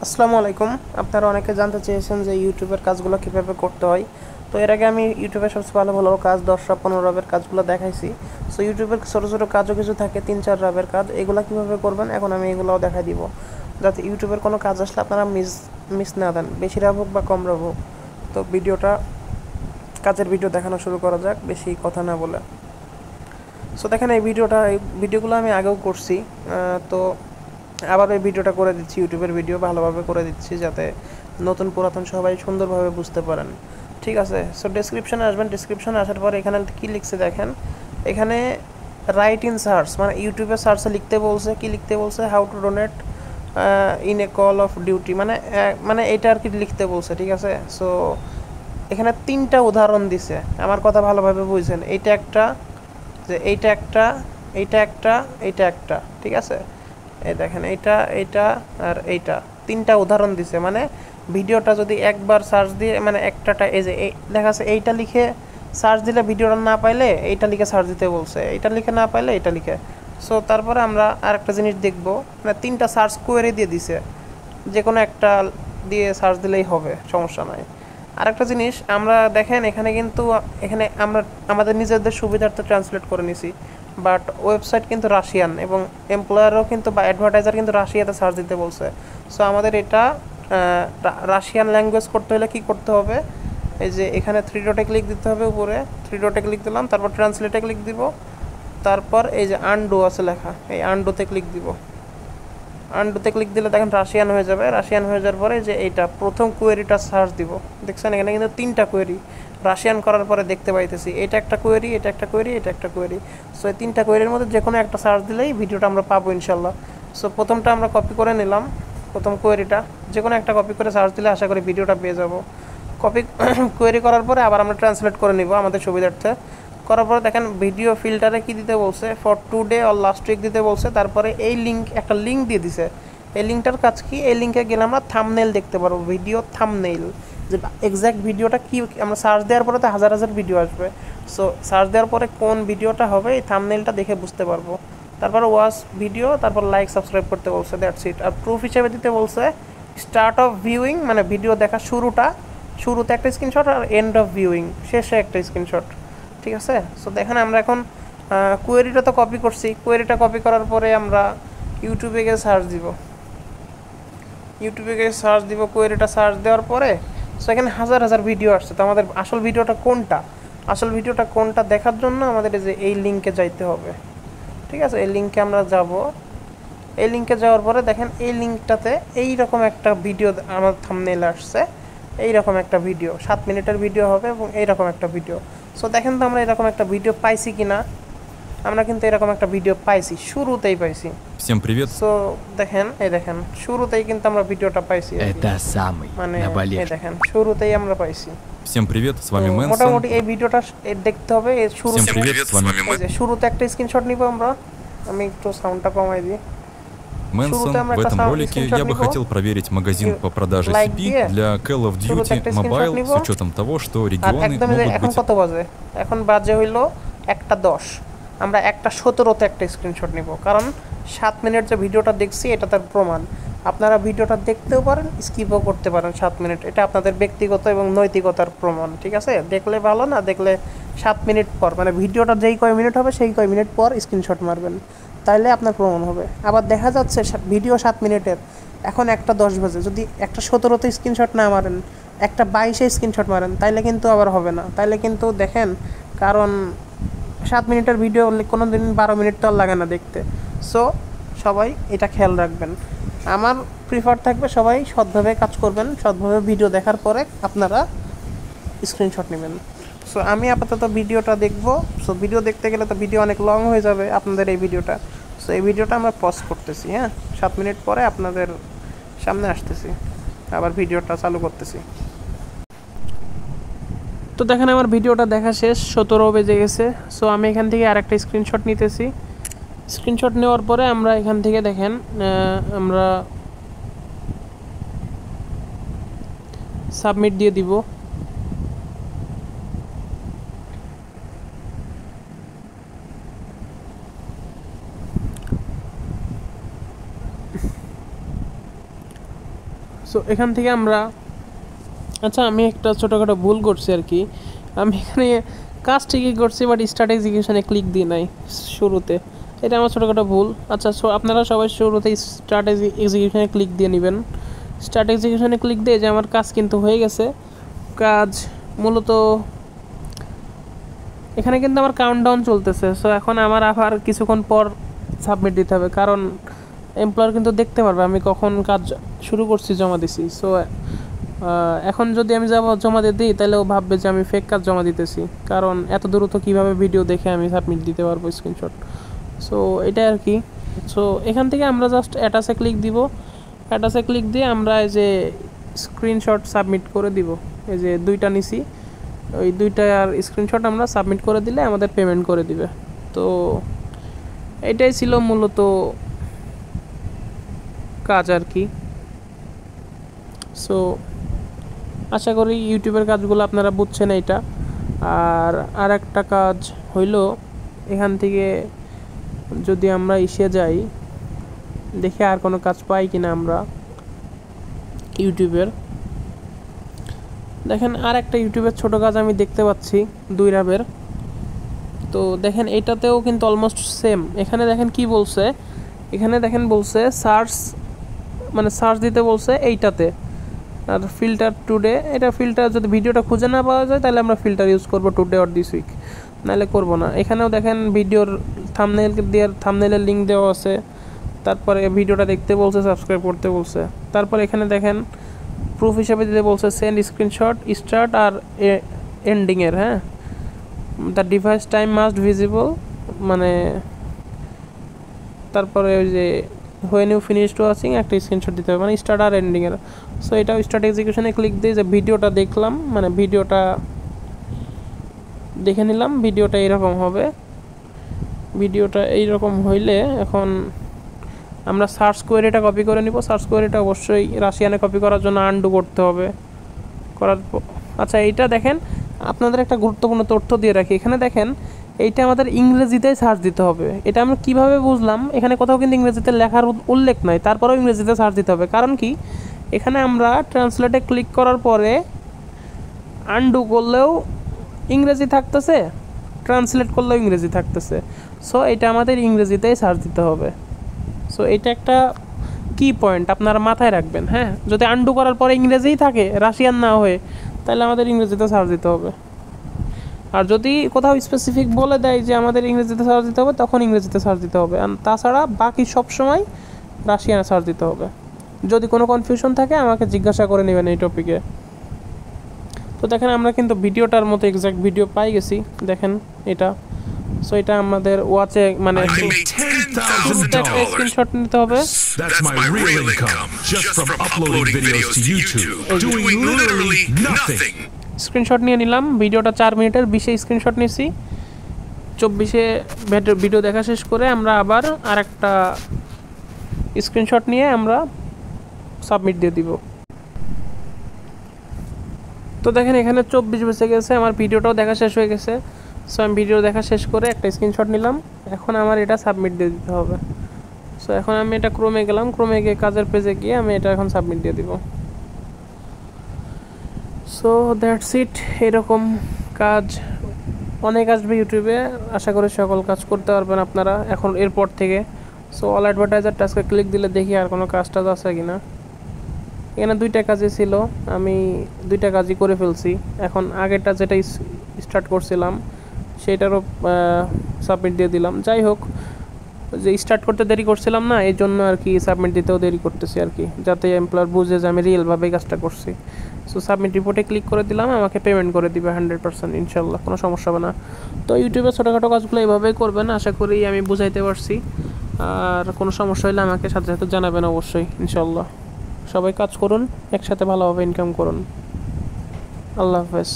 আসসালামু আলাইকুম। আপনারা অনেকে জানতে চেয়েছেন যে ইউটিউবের কাজগুলো কীভাবে করতে হয়। তো এর আগে আমি ইউটিউবের সবচেয়ে ভালো ভালো কাজ 10 15 রাবের কাজগুলো দেখাইছি। সো ইউটিউবের ছোটো ছোটো কাজও কিছু থাকে 3 4 রাবের কাজ, এগুলো কীভাবে করবেন এখন আমি এগুলোও দেখাই দিব, যাতে ইউটিউবের কোনো কাজ আসলে আপনারা মিস না দেন, বেশি রাব হোক বা কম রাব হোক। তো কাজের ভিডিও দেখানো শুরু করা যাক, বেশি কথা না বলে। সো দেখেন এই ভিডিওগুলো আমি আগেও করছি, তো আবার এই ভিডিওটা করে দিচ্ছি, ইউটিউবের ভিডিও ভালোভাবে করে দিচ্ছি যাতে নতুন পুরাতন সবাই সুন্দরভাবে বুঝতে পারেন। ঠিক আছে, সো ডেসক্রিপশানে আসবেন। ডেসক্রিপশানে আসার পর এখানে কী লিখছে দেখেন, এখানে রাইট ইন সার্চ মানে ইউটিউবে সার্চে লিখতে বলছে, কি লিখতে বলছে, how to donate in a call of duty, মানে এটা আর কি লিখতে বলছে। ঠিক আছে, সো এখানে 3টা উদাহরণ দিছে, আমার কথা ভালোভাবে বুঝছেন। এইটা একটা, যে এইটা একটা, এইটা একটা, এইটা একটা। ঠিক আছে, এই দেখেন এইটা আর এইটা 3টা উদাহরণ দিছে। মানে ভিডিওটা যদি একবার সার্চ দিয়ে মানে একটাটা এই যে দেখা যাচ্ছে এইটা লিখে সার্চ দিলে ভিডিওটা না পাইলে এইটা লিখে সার্চ দিতে বলছে, এইটা লিখে না পাইলে এইটা লিখে। সো তারপরে আমরা আরেকটা জিনিস দেখব, মানে 3টা সার্চ কোয়েরি দিয়ে দিছে, যে কোনো একটা দিয়ে সার্চ দিলেই হবে, সমস্যা নাই। আরেকটা জিনিস আমরা দেখেন, এখানে আমরা আমাদের নিজেদের সুবিধার্থে ট্রান্সলেট করে নিছি, বাট ওয়েবসাইট কিন্তু রাশিয়ান এবং এমপ্লয়ারও কিন্তু বা অ্যাডভার্টাইজার কিন্তু রাশিয়াতে সার্চ দিতে বলছে। সো আমাদের এটা রাশিয়ান ল্যাঙ্গুয়েজ করতে হলে কি করতে হবে, এই যে এখানে 3 ডটে ক্লিক দিতে হবে, উপরে 3 ডটে ক্লিক দিলাম, তারপর ট্রান্সলেটে ক্লিক দিব, তারপর এই যে আন্ডু আছে লেখা, এই আন্ডুতে ক্লিক দিব। আন্ডুতে ক্লিক দিলে দেখেন রাশিয়ান হয়ে যাবে। রাশিয়ান হয়ে যাওয়ার পরে যে এইটা প্রথম কোয়েরিটা সার্চ দিব, দেখছেন এখানে কিন্তু 3টা কোয়েরি রাশিয়ান করার পরে দেখতে পাইতেছি, এটা একটা কোয়েরি, এটা একটা কোয়েরি, এটা একটা কোয়েরি। সো এই 3টা কোয়েরির মধ্যে যে কোনো একটা সার্চ দিলেই ভিডিওটা আমরা পাবো ইনশাল্লাহ। সো প্রথমটা আমরা কপি করে নিলাম, প্রথম কোয়েরিটা যে কোনো একটা কপি করে সার্চ দিলে আশা করি ভিডিওটা পেয়ে যাব। কপি কোয়েরি করার পরে আবার আমরা ট্রান্সলেট করে নিব আমাদের সুবিধার্থে। করার পরে দেখেন ভিডিও ফিল্টারে কি দিতে বলছে, for today or last week দিতে বলছে। তারপরে এই একটা লিঙ্ক দিয়ে দিছে। এই লিঙ্কটার কাজ কি, এই লিঙ্কে গেলে আমরা থাম্বনেইল দেখতে পারবো, ভিডিও থাম্বনেইল, যে এক্স্যাক্ট ভিডিওটা কি। আমরা সার্চ দেওয়ার পরে তো হাজার হাজার ভিডিও আসবে, সো সার্চ দেওয়ার পরে কোন ভিডিওটা হবে এই থাম্বনেইলটা দেখে বুঝতে পারবো। তারপরে ওয়াচ ভিডিও, তারপর লাইক সাবস্ক্রাইব করতে বলছে, দ্যাটস ইট। আর প্রুফ হিসেবে দিতে বলছে স্টার্ট অফ ভিউইং, মানে ভিডিও দেখা শুরুতে একটা স্ক্রিনশট, আর এন্ড অফ ভিউইং শেষে একটা স্ক্রিনশট। ঠিক আছে, সো দেখেন আমরা এখন কোয়েরিটা তো কপি করছি, কোয়েরিটা কপি করার পরে আমরা ইউটিউবে গিয়ে সার্চ দিব, কোয়েরিটা সার্চ দেওয়ার পরে সো এখানে হাজার হাজার ভিডিও আসছে। তো আমাদের আসল ভিডিওটা কোনটা দেখার জন্য আমাদের এই লিঙ্কে যাইতে হবে। ঠিক আছে, এই লিঙ্কে আমরা যাব। এই লিঙ্কে যাওয়ার পরে দেখেন এই লিঙ্কটাতে এইরকম একটা ভিডিও আমার থাম্বনেইল আসছে, এইরকম একটা ভিডিও 7 মিনিটের ভিডিও হবে এবং এইরকম একটা ভিডিও। সো দেখেন তো আমরা এরকম একটা ভিডিও পাইছি কিনা, আমরা কিন্তু এরকম একটা ভিডিও পাইছি, শুরুতেই পাইছি। Всем привет. সো দেখেন, এই দেখেন শুরুতেই কিন্তু আমরা ভিডিওটা পাইছি, Это самый মানে এই наболевший. দেখেন শুরুতেই আমরা পাইছি। Всем привет, с вами Мэнсон. মোটামুটি এই ভিডিওটা দেখতে হবে, এই Всем привет, с вами এই যে শুরুতে একটা স্ক্রিনশট নিব আমরা, আমি একটু সাউন্ডটা কমাই দিই। Мэнсон. В этом ролике я бы хотел проверить магазин по продаже CP для Call of Duty Mobile с учетом того, что আর регионы একদম могут এখন быть... কত বাজে, এখন বাজে হইলো 1:10, আমরা 1:17-তে একটা স্ক্রিনশট নিব, কারণ 7 মিনিট যে ভিডিওটা দেখছি এটা তার প্রমাণ। আপনারা ভিডিওটা দেখতেও পারেন, স্কিপও করতে পারেন 7 মিনিট, এটা আপনাদের ব্যক্তিগত এবং নৈতিকতার প্রমাণ। ঠিক আছে, দেখলে ভালো, না দেখলে 7 মিনিট পর, মানে ভিডিওটা যেই কয় মিনিট হবে সেই কয় মিনিট পর স্ক্রিনশট মারবেন, তাইলে আপনার প্রমাণ হবে। আবার দেখা যাচ্ছে ভিডিও 7 মিনিটের, এখন 1:10 বাজে, যদি 1:17-তে স্ক্রিনশট না মারেন, 1:22-এ স্ক্রিনশট মারেন, তাইলে কিন্তু আবার হবে না। তাইলে কিন্তু দেখেন, কারণ 7 মিনিটের ভিডিও কোনো দিন 12 মিনিট তো আর লাগে না দেখতে। সো সবাই এটা খেয়াল রাখবেন। আমার প্রিফার থাকবে সবাই সৎভাবে কাজ করবেন, সৎভাবে ভিডিও দেখার পরে আপনারা স্ক্রিনশট নেবেন। সো আমি আপাতত ভিডিওটা দেখব। সো ভিডিও দেখতে গেলে তো ভিডিও অনেক লং হয়ে যাবে আপনাদের এই ভিডিওটা। সো এই ভিডিওটা আমরা পজ করতেছি, হ্যাঁ 7 মিনিট পরে আপনাদের সামনে আসতেছি, আবার ভিডিওটা চালু করতেছি। তো দেখেন আমার ভিডিওটা দেখা শেষ, 17 বেজে গেছে। সো আমি এখান থেকে আরেকটা স্ক্রিনশট নিতেছি। স্ক্রিনশট নেওয়ার পরে আমরা এখান থেকে দেখেন আমরা সাবমিট দিয়ে দিব। সো এখান থেকে আমরা আচ্ছা আমি একটা ছোটোখাটো ভুল করছি আর কি, আমি এখানে কাজ ঠিকই করছি বাট স্টার্ট এক্সিকিউশনে ক্লিক দিই নাই শুরুতে, এটা আমার ছোটোখাটো ভুল। আচ্ছা আপনারা সবাই শুরুতে স্টার্ট এক্সিকিউশনে ক্লিক দিয়ে নেবেন। স্টার্ট এক্সিকিউশনে ক্লিক দিয়ে যে আমার কাজ কিন্তু হয়ে গেছে। কাজ মূলত এখানে কিন্তু আমার কাউন্টডাউন চলতেছে। সো এখন আমার আবার কিছুক্ষণ পর সাবমিট দিতে হবে, কারণ এমপ্লয়ার কিন্তু দেখতে পারবে আমি কখন কাজ শুরু করছি, জমা দিছি। সো এখন যদি আমি জমা দিয়ে দিই তাহলে ও ভাববে যে আমি ফেক কাজ জমা দিতেছি, কারণ এত দ্রুত কীভাবে ভিডিও দেখে আমি সাবমিট দিতে পারবো স্ক্রিনশট। সো এটাই আর কি। সো এখান থেকে আমরা জাস্ট অ্যাটাচে ক্লিক দিব, অ্যাটাচে ক্লিক দিয়ে আমরা এই যে স্ক্রিনশট সাবমিট করে দিব। এই যে দুইটা নিছি, ওই দুইটার স্ক্রিনশট আমরা সাবমিট করে দিলে আমাদের পেমেন্ট করে দিবে। তো এটাই ছিল মূলত কাজ আর কি। সো আশা করি ইউটিউবের কাজগুলো আপনারা বুঝছেন এইটা। আর একটা কাজ হইল, এখান থেকে যদি আমরা এসে যাই দেখি আর কোনো কাজ পাই কিনা আমরা ইউটিউবের। দেখেন আর একটা ইউটিউবের ছোটো কাজ আমি দেখতে পাচ্ছি 2 রাবের। তো দেখেন এটাতেও কিন্তু অলমোস্ট সেম। এখানে দেখেন কি বলছে, এখানে দেখেন বলছে সার্চ দিতে বলছে এইটাতে, আর ফিল্টার টুডে। এটা ফিল্টার যদি ভিডিওটা খুঁজে না পাওয়া যায় তাহলে আমরা ফিল্টার ইউজ করবো টুডে অর দিস উইক, নাহলে করবো না। এখানেও দেখেন ভিডিওর থাম্বনেইলের লিঙ্ক দেওয়া আছে, তারপরে ভিডিওটা দেখতে বলছে, সাবস্ক্রাইব করতে বলছে। তারপর এখানে দেখেন প্রুফ হিসাবে দিতে বলছে সেন্ড স্ক্রিনশট স্টার্ট আর এন্ডিংয়ের। হ্যাঁ, the device time must visible, মানে তারপরে ওই যে হোয়েন ইউ ফিনিশড ওয়াচিং একটা স্ক্রিনশট দিতে হবে, মানে স্টার্ট আর এন্ডিংয়ের। সো এটাও স্টার্ট এক্সিকিউশনে ক্লিক দিয়ে যে ভিডিওটা দেখলাম, মানে ভিডিওটা দেখে নিলাম, ভিডিওটা এইরকম হবে। ভিডিওটা এইরকম হইলে এখন আমরা সার্চ কোয়েরিটা কপি করে নিব। সার্চ কোয়েরিটা অবশ্যই রাশিয়ানে কপি করার জন্য আনডু করতে হবে। আচ্ছা এইটা দেখেন, আপনাদের একটা গুরুত্বপূর্ণ তথ্য দিয়ে রাখি। এখানে দেখেন এইটা আমাদের ইংরেজিতে সার্চ দিতে হবে। এটা আমরা কিভাবে বুঝলাম, এখানে কোথাও কিন্তু ইংরেজিতে লেখার উল্লেখ নাই, তারপরেও ইংরেজিতে সার্চ দিতে হবে। কারণ কি, এখানে আমরা ট্রান্সলেটে ক্লিক করার পরে আনডু করলেও ইংরেজি থাকতেছে, ট্রান্সলেট করলেও ইংরেজি থাকতেছে। সো এটা আমাদের ইংরেজিতেই সার্চ দিতে হবে। সো এটা একটা কি পয়েন্ট আপনারা মাথায় রাখবেন। হ্যাঁ, যদি আনডু করার পরে ইংরেজিই থাকে রাশিয়ান না হয়ে, তাহলে আমাদের ইংরেজিতে সার্চ দিতে হবে। আর যদি কোথাও স্পেসিফিক বলে দেয় যে আমাদের ইংরেজিতে সার্চ দিতে হবে, তখন ইংরেজিতে সার্চ দিতে হবে। আর তাছাড়া বাকি সব সময় রাশিয়ানে সার্চ দিতে হবে। যদি কোনো কনফিউশন থাকে আমাকে জিজ্ঞাসা করে নেবেন এই টপিকে। তো দেখেন আমরা কিন্তু ভিডিওটার মতো এক্সাক্ট ভিডিও পাই গেছি। দেখেন এটা। সো এটা আমাদের ওয়াচে মানে স্ক্রিনশট নিতে হবে। That's my real income just from uploading videos to YouTube, doing literally nothing. Screenshot নিয়ে নিলাম। ভিডিওটা 4 মিনিটের, 20-এ স্ক্রিনশট নিয়েছি। 24-এ ভিডিও দেখা শেষ করে আমরা আবার আরেকটা স্ক্রিনশট নিয়ে আমরা সাবমিট দিয়ে দিব। তো দেখেন এখানে 24 বেজে গেছে, আমার ভিডিওটাও দেখা শেষ হয়ে গেছে। সো আমি ভিডিও দেখা শেষ করে একটা স্ক্রিনশট নিলাম। এখন আমার এটা সাবমিট দিয়ে দিতে হবে। সো এখন আমি এটা ক্রোমে গেলাম, ক্রোমে গিয়ে কাজের পেজে গিয়ে আমি এটা এখন সাবমিট দিয়ে দিব। So that's it. এরকম কাজ অনেক আসবে ইউটিউবে, আশা করি সকল কাজ করতে পারবেন আপনারা এখন এরপর থেকে। সো অল অ্যাডভার্টাইজার টাস্কে ক্লিক দিলে দেখি আর কোনো কাজ টাজ আছে কিনা। এখানে 2টা কাজই ছিল, আমি 2টা কাজই করে ফেলছি। এখন আগেরটা যেটা স্টার্ট করছিলাম সেটারও সাবমিট দিয়ে দিলাম। যাই হোক, যে স্টার্ট করতে দেরি করছিলাম না, এই জন্য আর কি সাবমিট দিতেও দেরি করতেছি আর কি, যাতে এমপ্লয়ার বুঝে যে আমি রিয়েলভাবেই কাজটা করছি। সো সাবমিট রিপোর্টে ক্লিক করে দিলাম, আমাকে পেমেন্ট করে দিবে 100% ইনশাল্লাহ, কোনো সমস্যা হবে না। তো ইউটিউবের ছোটোখাটো কাজগুলো এইভাবেই করবেন, আশা করি আমি বুঝাইতে পারছি। আর কোনো সমস্যা হলে আমাকে সাথে সাথে জানাবেন অবশ্যই ইনশাল্লাহ। সবাই কাজ করুন, একসাথে ভালোভাবে ইনকাম করুন। আল্লাহ হাফেজ।